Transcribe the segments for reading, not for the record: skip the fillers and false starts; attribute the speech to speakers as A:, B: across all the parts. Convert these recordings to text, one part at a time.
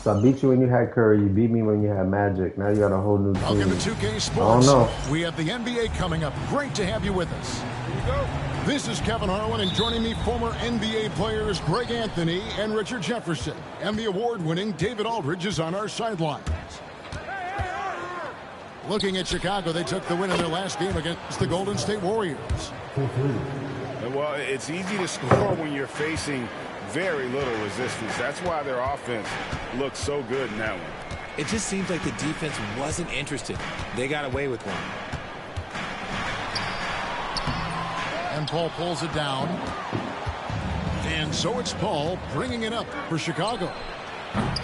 A: So I beat you when you had Curry. You beat me when you had Magic. Now you got a whole new team.
B: Welcome to 2K Sports.
A: I don't know.
B: We have the NBA coming up. Great to have you with us. Here you go. This is Kevin Harlan, and joining me, former NBA players Greg Anthony and Richard Jefferson. And the award-winning David Aldridge is on our sidelines. Looking at Chicago, they took the win in their last game against the Golden State Warriors.
C: Well, it's easy to score when you're facing very little resistance. That's why their offense looks so good in that one.
D: It just seems like the defense wasn't interested. They got away with one.
B: And Paul pulls it down. And so it's Paul bringing it up for Chicago.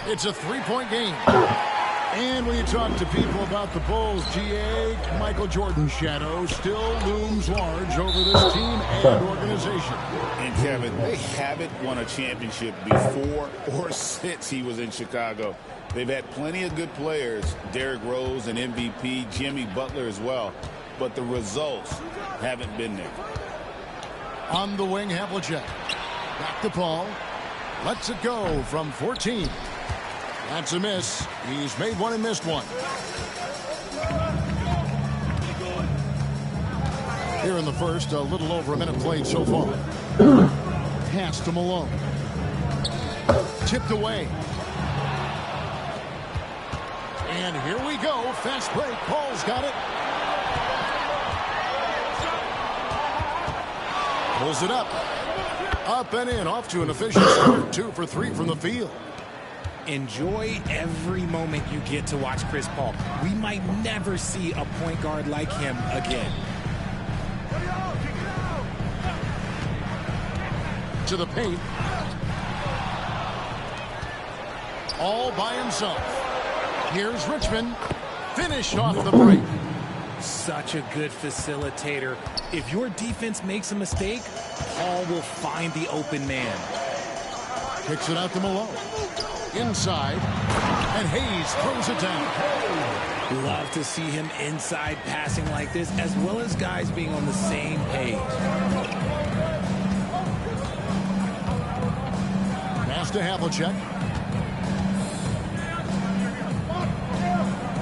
B: It's a three-point game. And when you talk to people about the Bulls, GA, Michael Jordan's shadow still looms large over this team and organization.
C: And Kevin, they haven't won a championship before or since he was in Chicago. They've had plenty of good players, Derrick Rose and MVP, Jimmy Butler as well, but the results haven't been there.
B: On the wing, Havlicek. Back to Paul. Lets it go from 14. That's a miss. He's made one and missed one. Here in the first, a little over a minute played so far. Pass to Malone. Tipped away. And here we go. Fast break. Paul's got it. Pulls it up. Up and in. Off to an efficient start. 2 for 3 from the field.
D: Enjoy every moment you get to watch Chris Paul. We might never see a point guard like him again.
B: To the paint. All by himself. Here's Richmond. Finish off the break.
D: Such a good facilitator. If your defense makes a mistake, Paul will find the open man.
B: Kicks it out to Malone. Inside, and Hayes throws it down.
D: Love to see him inside passing like this, as well as guys being on the same page.
B: Pass to Havlicek.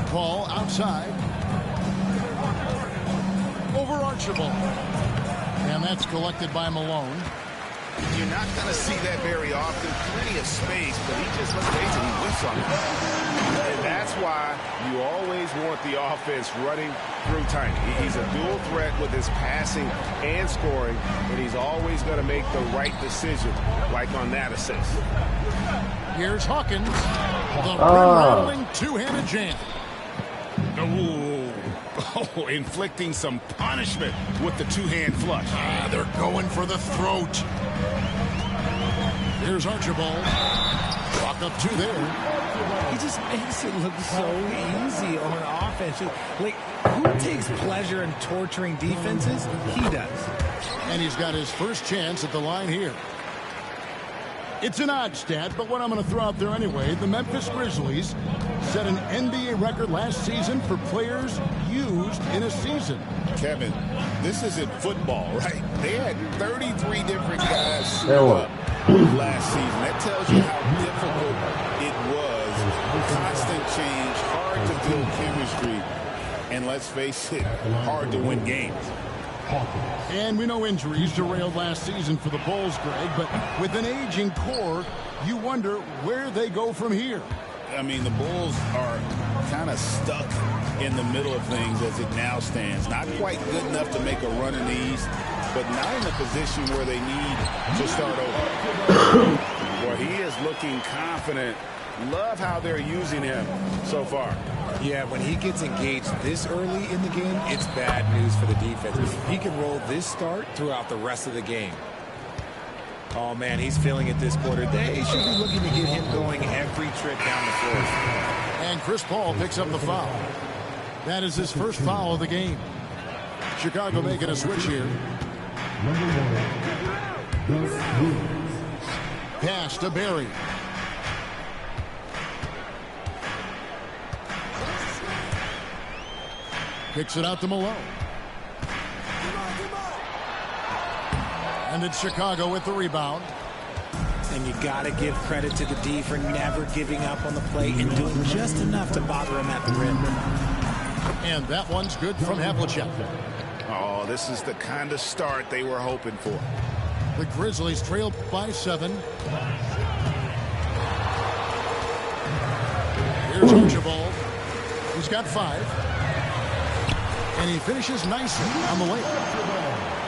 B: Paul outside. Over Archibald. And that's collected by Malone.
C: You're not going to see that very often. Plenty of space, but he just, let's face it, he whiffs on it. And that's why you always want the offense running through time. He's a dual threat with his passing and scoring, and he's always going to make the right decision, like on that assist.
B: Here's Hawkins. The rim-rattling two-handed jam.
C: Oh, inflicting some punishment with the two-hand flush.
B: They're going for the throat. Here's Archibald. Walk up 2 there.
D: He just makes it look so easy on offense. Like, who takes pleasure in torturing defenses? He does.
B: And he's got his first chance at the line here. It's an odd stat, but what I'm going to throw out there anyway, the Memphis Grizzlies set an NBA record last season for players used in a season.
C: Kevin, this isn't football, right? They had 33 different guys suit up last season. That tells you how difficult it was. Constant change, hard to build chemistry, and let's face it, hard to win games.
B: And we know injuries derailed last season for the Bulls, Greg, but with an aging core, you wonder where they go from here.
C: I mean, the Bulls are kind of stuck in the middle of things as it now stands. Not quite good enough to make a run in the East, but not in a position where they need to start over. Well, he is looking confident. Love how they're using him so far.
D: Yeah, when he gets engaged this early in the game, it's bad news for the defense. He can roll this start throughout the rest of the game. Oh, man, he's feeling it this quarter. They should be looking to get him going every trip down the floor.
B: And Chris Paul picks up the foul. That is his first foul of the game. Chicago making a switch here. Pass to Barry. Kicks it out to Malone. And it's Chicago with the rebound.
D: And you got to give credit to the D for never giving up on the plate and doing just enough to bother him at the rim.
B: And that one's good from Havlicek.
C: Oh, this is the kind of start they were hoping for.
B: The Grizzlies trail by 7. Here's Archibald. He's got 5. And he finishes nicely on the way.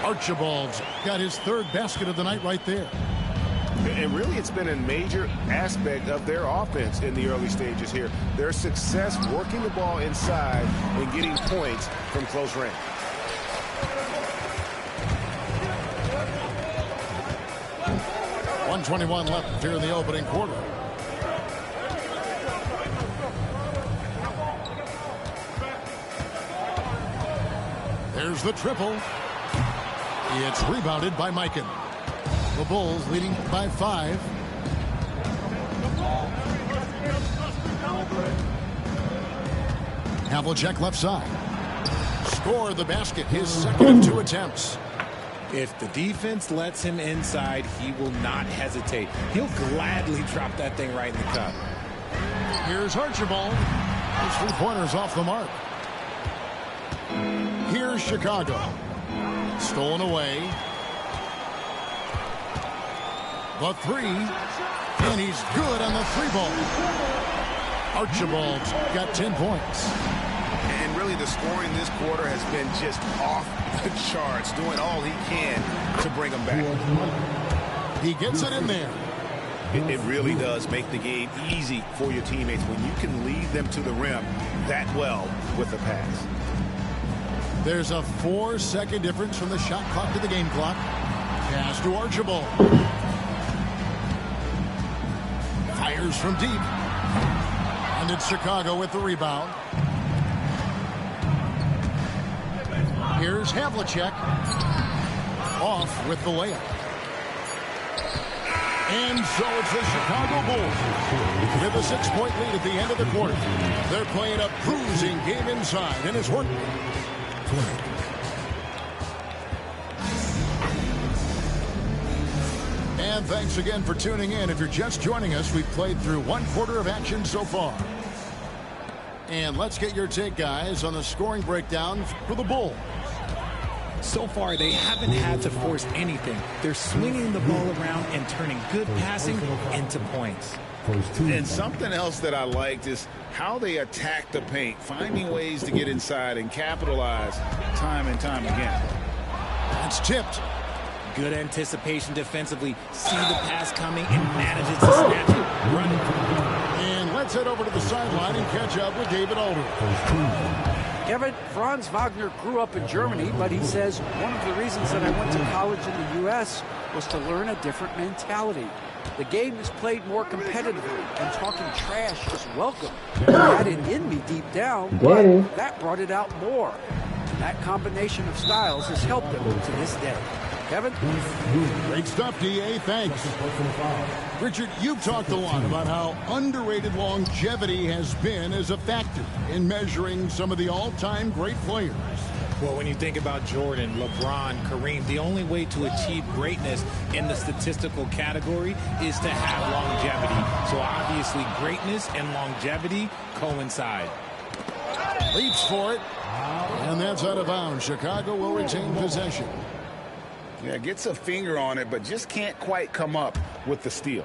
B: Archibald's got his 3rd basket of the night right there.
C: And really, it's been a major aspect of their offense in the early stages here. Their success working the ball inside and getting points from close range.
B: .121 left here in the opening quarter. There's the triple. It's rebounded by Mikan. The Bulls leading by 5. Havlicek left side. Score the basket, his 2nd of 2 attempts.
D: If the defense lets him inside, he will not hesitate. He'll gladly drop that thing right in the cup.
B: Here's Archibald. His 3-pointers off the mark. Here's Chicago. Stolen away. The 3. And he's good on the 3-ball. Archibald's got 10 points.
C: And really, the scoring this quarter has been just off the charts, doing all he can to bring them back.
B: He gets it in there.
C: It really does make the game easy for your teammates when you can lead them to the rim that well with a pass.
B: There's a 4-second difference from the shot clock to the game clock. Pass to Archibald. Fires from deep. And it's Chicago with the rebound. Here's Havlicek. Off with the layup. And so it's the Chicago Bulls with a 6-point lead at the end of the quarter. They're playing a bruising game inside, and it's working. And thanks again for tuning in. If you're just joining us, we've played through 1 quarter of action so far. And let's get your take, guys, on the scoring breakdown for the Bulls.
D: So far, they haven't had to force anything. They're swinging the ball around and turning good passing into points.
C: And something else that I liked is how they attack the paint, finding ways to get inside and capitalize time and time again.
B: It's tipped.
D: Good anticipation defensively. See the pass coming and manages to snatch it. Run it.
B: And let's head over to the sideline and catch up with David Alder.
E: Kevin, Franz Wagner grew up in Germany, but he says one of the reasons that I went to college in the U.S. was to learn a different mentality. The game is played more competitively, and talking trash is welcome. I had it in me deep down, but that brought it out more. And that combination of styles has helped him to this day. Kevin?
B: Great stuff, D.A. Thanks. Richard, you've talked a lot about how underrated longevity has been as a factor in measuring some of the all-time great players.
D: Well, when you think about Jordan, LeBron, Kareem, the only way to achieve greatness in the statistical category is to have longevity. So obviously greatness and longevity coincide.
B: Leaps for it. And that's out of bounds. Chicago will retain possession.
C: Yeah, gets a finger on it, but just can't quite come up with the steal.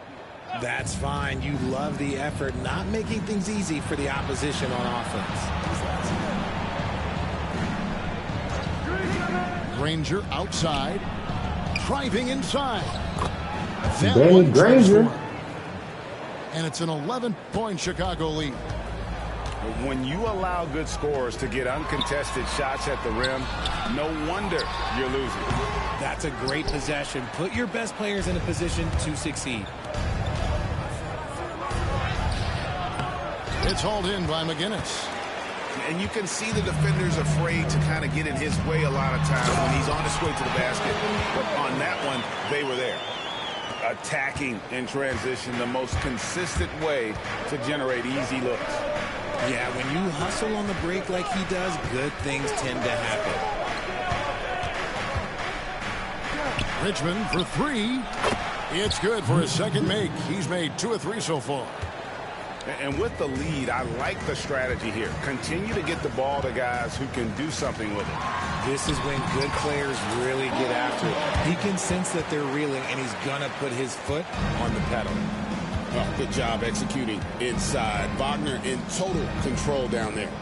D: That's fine. You love the effort, not making things easy for the opposition on offense.
B: Granger outside. Driving inside.
A: Danny Granger.
B: And it's an 11-point Chicago lead.
C: When you allow good scorers to get uncontested shots at the rim, no wonder you're losing.
D: That's a great possession. Put your best players in a position to succeed.
B: It's hauled in by McGinnis.
C: And you can see the defenders afraid to kind of get in his way a lot of times when he's on his way to the basket. But on that one, they were there. Attacking in transition, the most consistent way to generate easy looks.
D: Yeah, when you hustle on the break like he does, good things tend to happen.
B: Richmond for 3. It's good for his second make. He's made 2 of 3 so far.
C: And with the lead, I like the strategy here. Continue to get the ball to guys who can do something with it.
D: This is when good players really get after it. He can sense that they're reeling, and he's going to put his foot on the pedal.
C: Oh, good job executing inside. Wagner in total control down there.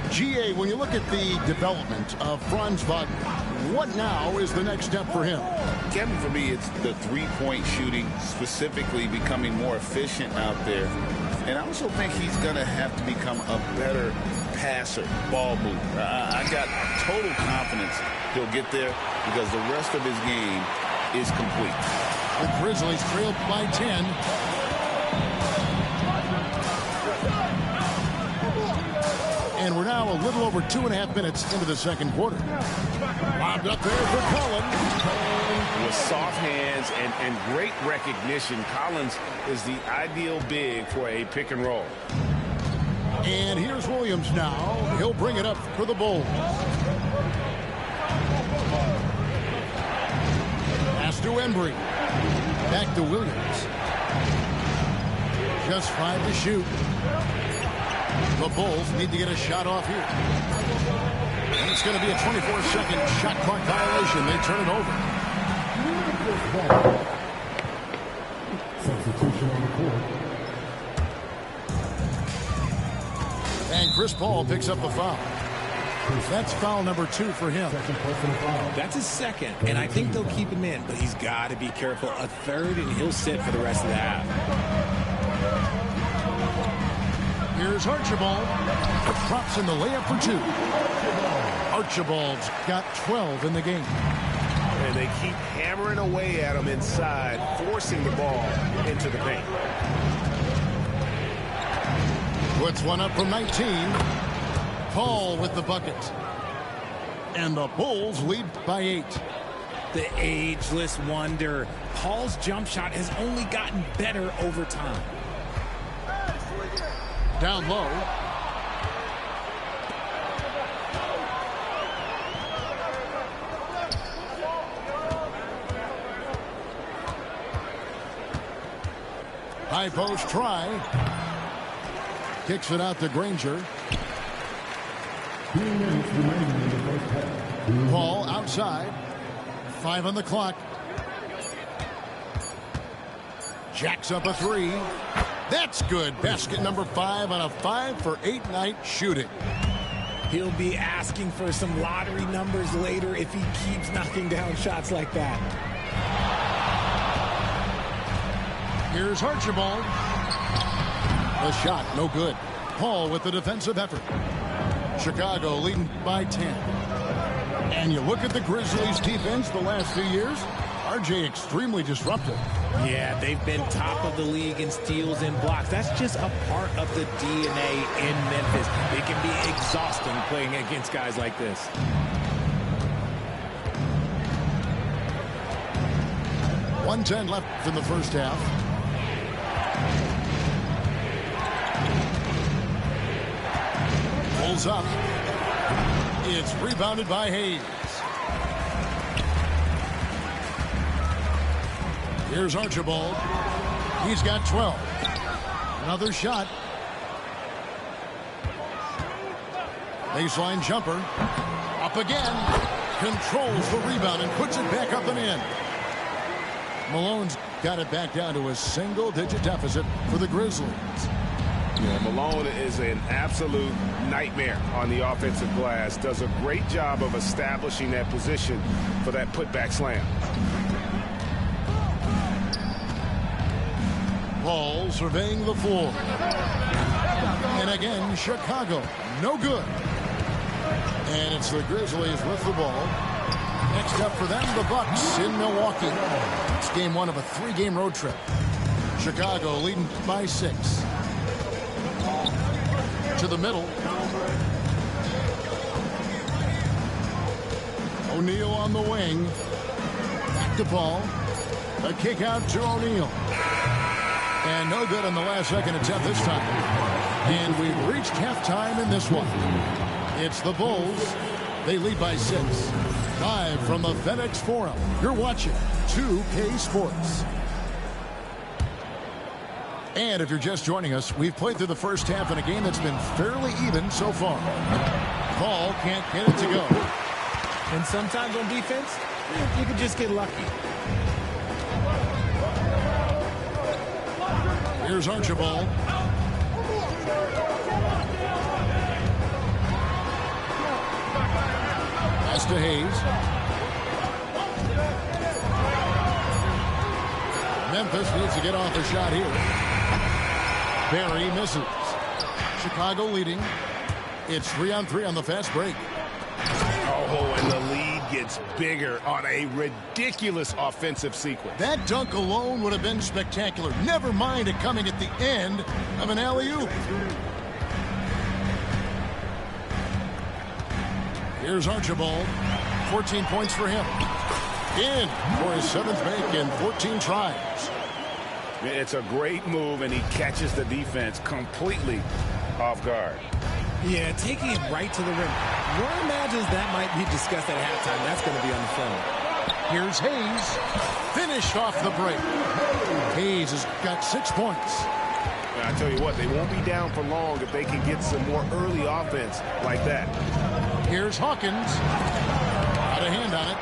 B: GA, when you look at the development of Franz Wagner, what now is the next step for him?
F: Kevin, for me, it's the three-point shooting, specifically becoming more efficient out there. And I also think he's going to have to become a better passer, ball mover. I got total confidence he'll get there because the rest of his game is complete.
B: The Grizzlies trailed by 10. And we're now a little over 2.5 minutes into the second quarter. Lobbed up there for Collins.
C: With soft hands and great recognition, Collins is the ideal big for a pick and roll.
B: And here's Williams now. He'll bring it up for the Bulls. Pass to Embry. Back to Williams. Just 5 to shoot. The Bulls need to get a shot off here. And it's going to be a 24-second shot clock violation. They turn it over.
A: Substitution on the court.
B: And Chris Paul picks up the foul. That's foul number 2 for him.
D: That's his second, and I think they'll keep him in, but he's got to be careful. A third, and he'll sit for the rest of the half.
B: Here's Archibald. Drops in the layup for 2. Archibald's got 12 in the game.
C: And they keep hammering away at him inside, forcing the ball into the paint.
B: Puts one up from 19. Paul with the bucket. And the Bulls lead by 8.
D: The ageless wonder. Paul's jump shot has only gotten better over time.
B: Down low. High post try. Kicks it out to Granger. Paul outside. 5 on the clock. Jacks up a 3. That's good. Basket number 5 on a 5 for 8 night shooting.
D: He'll be asking for some lottery numbers later if he keeps knocking down shots like that.
B: Here's Archibald. The shot, no good. Paul with the defensive effort. Chicago leading by 10. And you look at the Grizzlies defense the last few years, RJ extremely disruptive.
D: Yeah, they've been top of the league in steals and blocks. That's just a part of the DNA in Memphis. It can be exhausting playing against guys like this.
B: .110 left in the first half. Pulls up. It's rebounded by Hayes. Here's Archibald. He's got 12. Another shot. Baseline jumper. Up again. Controls the rebound and puts it back up and in. Malone's got it back down to a single-digit deficit for the Grizzlies.
C: Yeah, Malone is an absolute nightmare on the offensive glass. Does a great job of establishing that position for that putback slam.
B: Paul surveying the floor. And again, Chicago. No good. And it's the Grizzlies with the ball. Next up for them, the Bucks in Milwaukee. It's game 1 of a 3-game road trip. Chicago leading by 6. To the middle. O'Neal on the wing. Back to Paul. A kick out to O'Neal. And no good on the last second attempt this time. And we've reached halftime in this one. It's the Bulls They lead by 6. Live from the FedEx Forum, you're watching 2K Sports. And if you're just joining us, we've played through the first half in a game that's been fairly even so far. Ball can't get it to go.
D: And sometimes on defense, you can just get lucky.
B: Here's Archibald. Pass to Hayes. Memphis needs to get off the shot here. Barry misses. Chicago leading. It's 3-on-3 on the fast break.
C: Oh, and the lead gets bigger on a ridiculous offensive sequence.
B: That dunk alone would have been spectacular. Never mind it coming at the end of an alley-oop. Here's Archibald. 14 points for him. In for his 7th make in 14 tries.
C: It's a great move, and he catches the defense completely off guard.
D: Yeah, taking it right to the rim. One imagines that might be discussed at halftime. That's going to be on the phone.
B: Here's Hayes. Finished off the break. Hayes has got 6 points.
C: I tell you what, they won't be down for long if they can get some more early offense like that.
B: Here's Hawkins. Got a hand on it.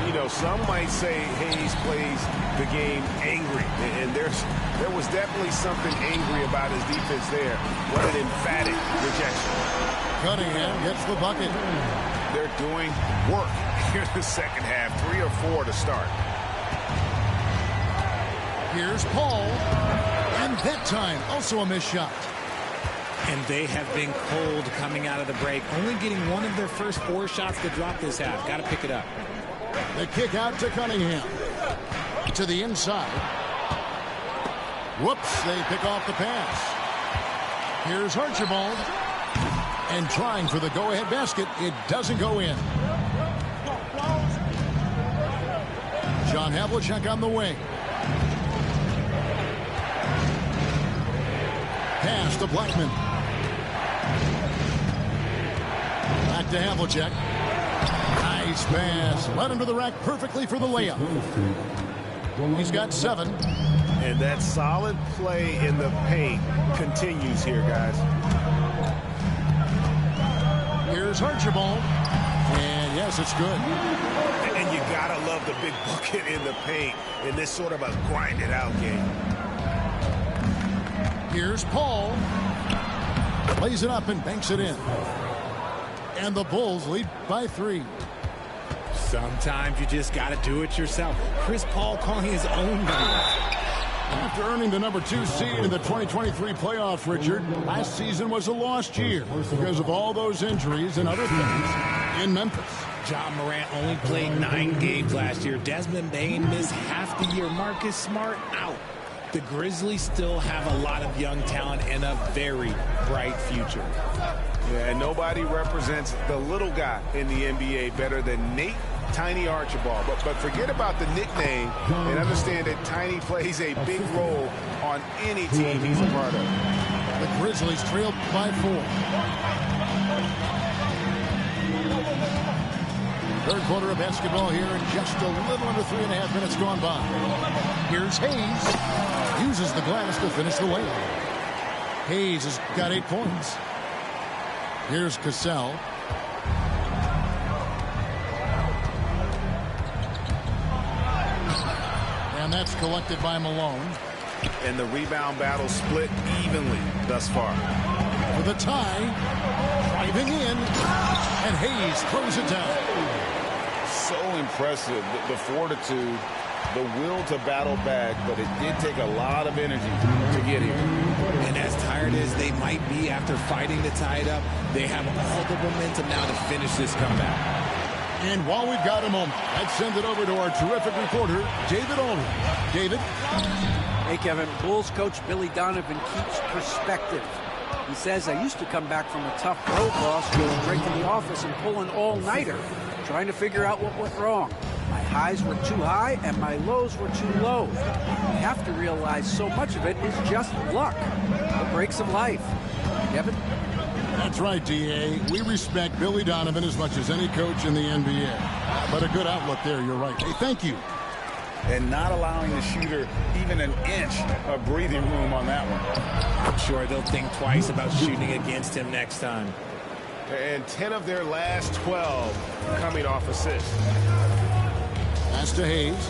C: You know, some might say Hayes plays the game angry, and there was definitely something angry about his defense there. What an emphatic rejection.
B: Cunningham gets the bucket.
C: They're doing work here in the second half, 3 or 4 to start.
B: Here's Paul, and that time also a missed shot.
D: And they have been cold coming out of the break, only getting one of their first 4 shots to drop this half. Got to pick it up.
B: The kick out to Cunningham. To the inside. Whoops, they pick off the pass. Here's Archibald. And trying for the go-ahead basket. It doesn't go in. John Havlicek on the wing. Pass to Blackman. Back to Havlicek. Nice pass. Led him to the rack perfectly for the layup. He's got 7.
C: And that solid play in the paint continues here, guys.
B: Here's Archibald. And yes, it's good.
C: And you gotta love the big bucket in the paint in this sort of a grinded-out game.
B: Here's Paul. Plays it up and banks it in. And the Bulls lead by 3.
D: Sometimes you just got to do it yourself. Chris Paul calling his own number.
B: After earning the number 2 seed in the 2023 playoffs, Richard, last season was a lost year because of all those injuries and other things in Memphis.
D: John Morant only played 9 games last year. Desmond Bane missed half the year. Marcus Smart out. The Grizzlies still have a lot of young talent and a very bright future.
C: Yeah, and nobody represents the little guy in the NBA better than Nate Tiny Archibald. But forget about the nickname and understand that Tiny plays a big role on any team he's a part of.
B: The Grizzlies trailed by 4. Third quarter of basketball here, and just a little under 3.5 minutes gone by. Here's Hayes. Uses the glass to finish the layup. Hayes has got 8 points. Here's Cassell. And that's collected by Malone.
C: And the rebound battle split evenly thus far.
B: For the tie, driving in, and Hayes throws it down.
F: So impressive, the fortitude, the will to battle back, but it did take a lot of energy to get here.
D: And as tired as they might be after fighting to tie it up, they have all the momentum now to finish this comeback.
B: And while we've got a moment, let's send it over to our terrific reporter, David Aldridge. David?
E: Hey, Kevin. Bulls coach Billy Donovan keeps perspective. He says, I used to come back from a tough road loss, go straight to the office and pull an all-nighter, trying to figure out what went wrong. My highs were too high and my lows were too low. You have to realize so much of it is just luck. The breaks of life. Kevin?
B: That's right, D.A. We respect Billy Donovan as much as any coach in the NBA. But a good outlook there, you're right. Hey, thank you.
F: And not allowing the shooter even an inch of breathing room on that one.
D: I'm sure they'll think twice about shooting against him next time.
C: And 10 of their last 12 coming off assists.
B: Pass to Hayes.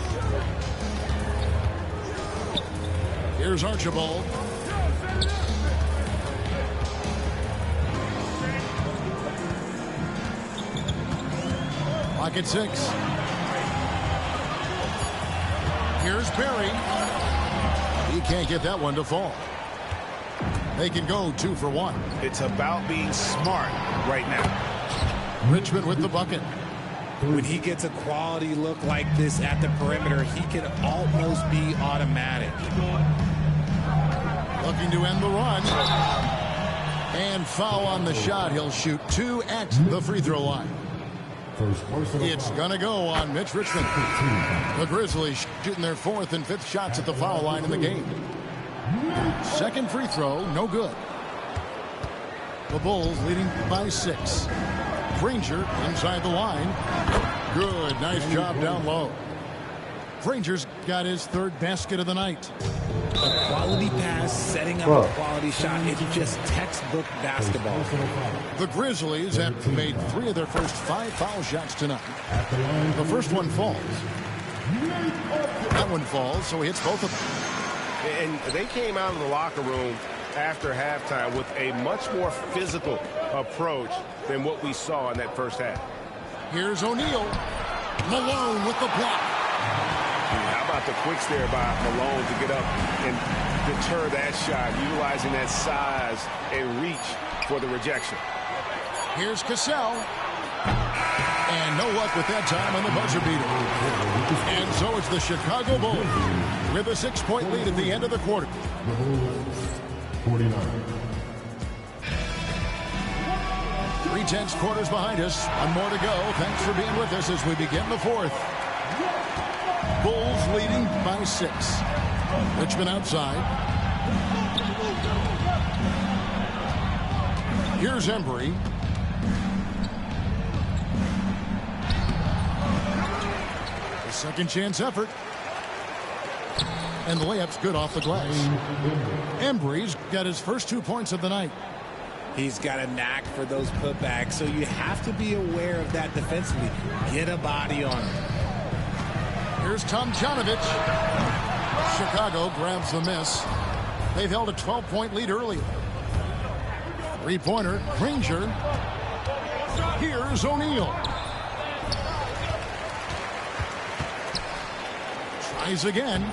B: Here's Archibald. Pocket 6. Here's Perry. He can't get that one to fall. They can go 2 for 1.
C: It's about being smart right now.
B: Richmond with the bucket.
D: When he gets a quality look like this at the perimeter, he can almost be automatic.
B: Looking to end the run. And foul on the shot. He'll shoot 2 at the free throw line. It's going to go on Mitch Richmond. The Grizzlies shooting their 4th and 5th shots at the foul line in the game. Second free throw, no good. The Bulls leading by 6. Granger inside the line. Good, nice job down low. Granger's got his 3rd basket of the night.
D: A quality pass, setting up a quality shot. It's just textbook basketball.
B: The Grizzlies have made 3 of their first 5 foul shots tonight. The first one falls. That one falls, so he hits both of them.
C: And they came out of the locker room after halftime with a much more physical approach than what we saw in that first half.
B: Here's O'Neal. Malone with the block.
C: How about the quicks there by Malone to get up and deter that shot, utilizing that size and reach for the rejection.
B: Here's Cassell. And no luck with that time on the buzzer beater. And so it's the Chicago Bulls with a 6-point lead at the end of the quarter.
A: 49.
B: 3/10 quarters behind us. One more to go. Thanks for being with us as we begin the 4th. Bulls leading by 6. Richmond outside. Here's Embry. A second chance effort. And the layup's good off the glass. Embry's got his first 2 points of the night.
D: He's got a knack for those putbacks, so you have to be aware of that defensively. Get a body on him.
B: Here's Tomjanovich. Chicago grabs the miss. They've held a 12-point lead earlier. 3-pointer, Granger. Here's O'Neal. Tries again,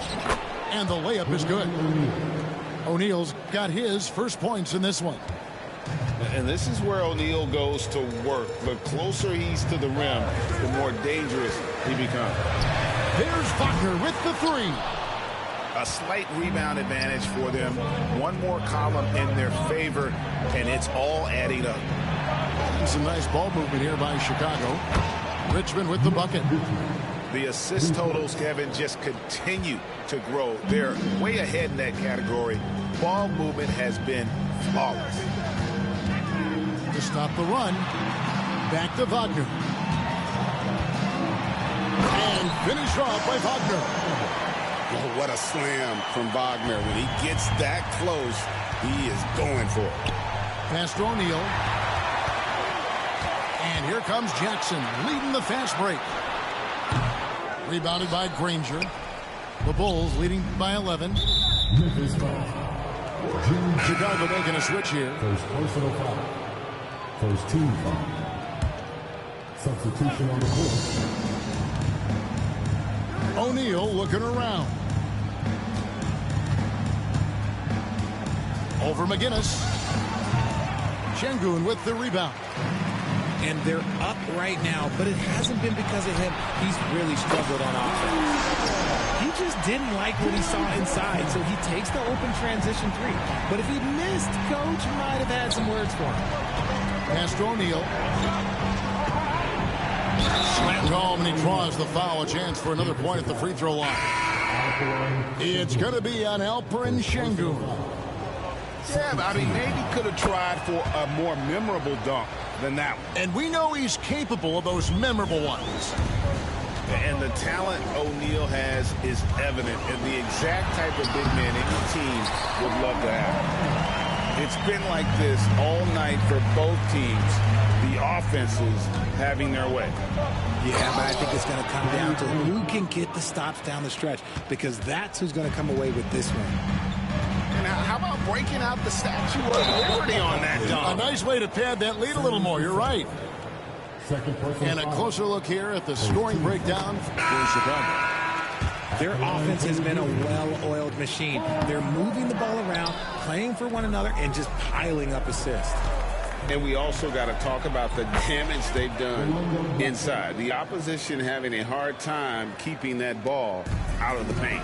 B: and the layup is good. O'Neal's got his first points in this one.
F: And this is where O'Neal goes to work. The closer he's to the rim, the more dangerous he becomes.
B: Here's Wagner with the 3.
C: A slight rebound advantage for them. One more column in their favor, and it's all adding up.
B: Some nice ball movement here by Chicago. Richmond with the bucket.
C: The assist totals, Kevin, just continue to grow. They're way ahead in that category. Ball movement has been flawless.
B: To stop the run, back to Wagner. And finish off by Wagner.
F: Oh, what a slam from Wagner. When he gets that close, he is going for it.
B: Pass to O'Neal. And here comes Jackson leading the fast break. Rebounded by Granger. The Bulls leading by 11. Chicago making a switch here.
A: First personal foul. First team foul. Substitution on the court.
B: O'Neal looking around. Over McGinnis. Şengün with the rebound.
D: And they're up right now, but it hasn't been because of him. He's really struggled on offense. He just didn't like what he saw inside, so he takes the open transition 3. But if he missed, Coach might have had some words for him.
B: Pass to O'Neal. Slammed home, and he draws the foul. A chance for another point at the free throw line. It's going to be on Alperen Şengün.
C: Yeah, I mean, maybe could have tried for a more memorable dunk than that one.
B: And we know he's capable of those memorable ones.
C: And the talent O'Neal has is evident, and the exact type of big man any team would love to have. It's been like this all night for both teams. The offenses having their way.
D: Yeah, but I think it's going to come down to who can get the stops down the stretch, because that's who's going to come away with this one.
C: Now, how about breaking out the Statue of Liberty on that dunk?
B: A nice way to pad that lead a little more. You're right. And a closer look here at the scoring breakdown for Chicago.
D: Their offense has been a well-oiled machine. They're moving the ball around, playing for one another, and just piling up assists.
C: And we also got to talk about the damage they've done inside. The opposition having a hard time keeping that ball out of the paint.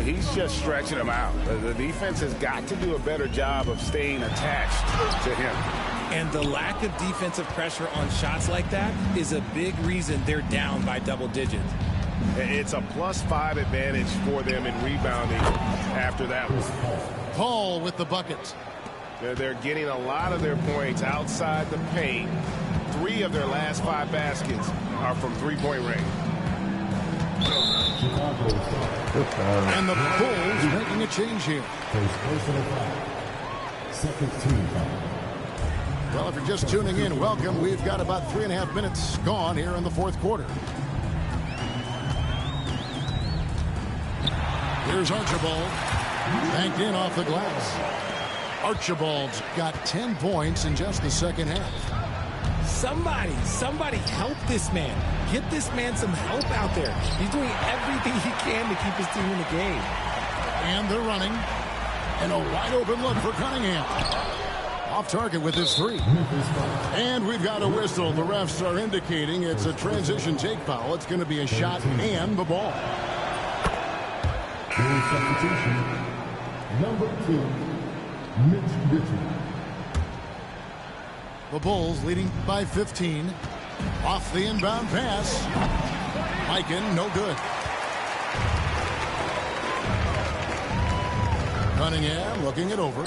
C: He's just stretching them out. The defense has got to do a better job of staying attached to him.
D: And the lack of defensive pressure on shots like that is a big reason they're down by double digits.
C: It's a +5 advantage for them in rebounding after that one.
B: Paul with the bucket.
C: They're getting a lot of their points outside the paint. 3 of their last 5 baskets are from three-point range.
B: And the Bulls making a change here. Well, if you're just tuning in, welcome. We've got about 3.5 minutes gone here in the fourth quarter. Here's Archibald. Banked in off the glass. Archibald's got 10 points in just the second half.
D: Somebody help this man. Get this man some help out there. He's doing everything he can to keep his team in the game.
B: And they're running. And a wide open look for Cunningham. Off target with his 3. And we've got a whistle. The refs are indicating it's a transition take foul. It's going to be a shot and the ball.
G: Substitution, number 2, Mitch Richard.
B: The Bulls leading by 15. Off the inbound pass. Mikan, no good. Cunningham looking it over.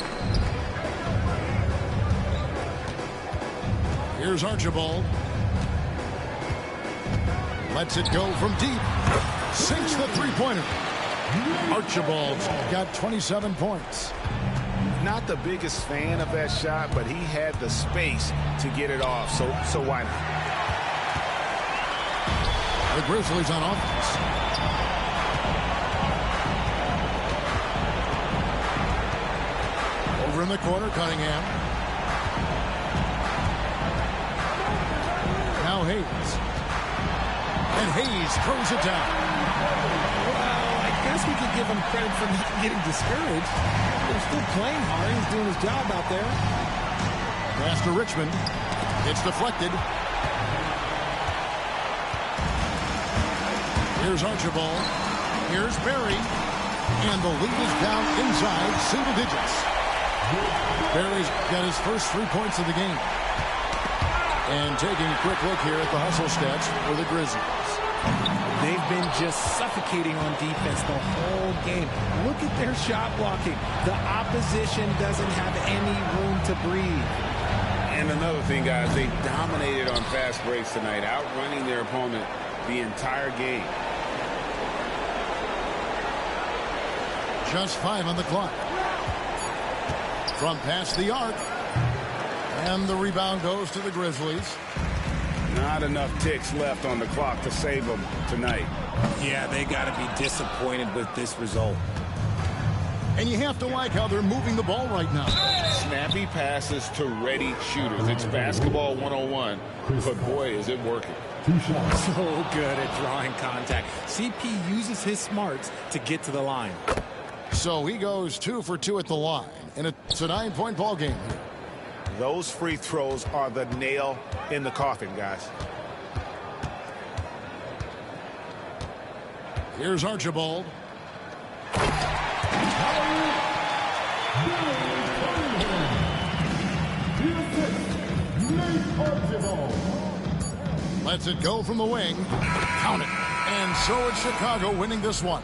B: Here's Archibald. Lets it go from deep. Sinks the three-pointer. Archibald's got 27 points.
C: Not the biggest fan of that shot, but he had the space to get it off, so why not?
B: The Grizzlies on offense. Over in the corner, Cunningham. Now Hayes. And Hayes throws it down.
D: I guess we could give him credit for not getting discouraged. They're still playing hard. He's doing his job out there.
B: Pass to Richmond. It's deflected. Here's Archibald. Here's Barry. And the lead is down inside single digits. Barry's got his first 3 points of the game. And taking a quick look here at the hustle stats for the Grizzlies.
D: They've been just suffocating on defense the whole game. Look at their shot blocking. The opposition doesn't have any room to breathe.
C: And another thing, guys, they dominated on fast breaks tonight, outrunning their opponent the entire game.
B: Just 5 on the clock. From past the arc. And the rebound goes to the Grizzlies.
C: Not enough ticks left on the clock to save them tonight.
D: Yeah, they got to be disappointed with this result.
B: And you have to like how they're moving the ball right now.
C: Snappy passes to ready shooters. It's basketball 101, but boy, is it working.
D: So good at drawing contact. CP uses his smarts to get to the line.
B: So he goes 2 for 2 at the line. And it's a 9-point ball game here.
C: Those free throws are the nail in the coffin, guys.
B: Here's Archibald. Lets it go from the wing. Count it. And so it's Chicago winning this one.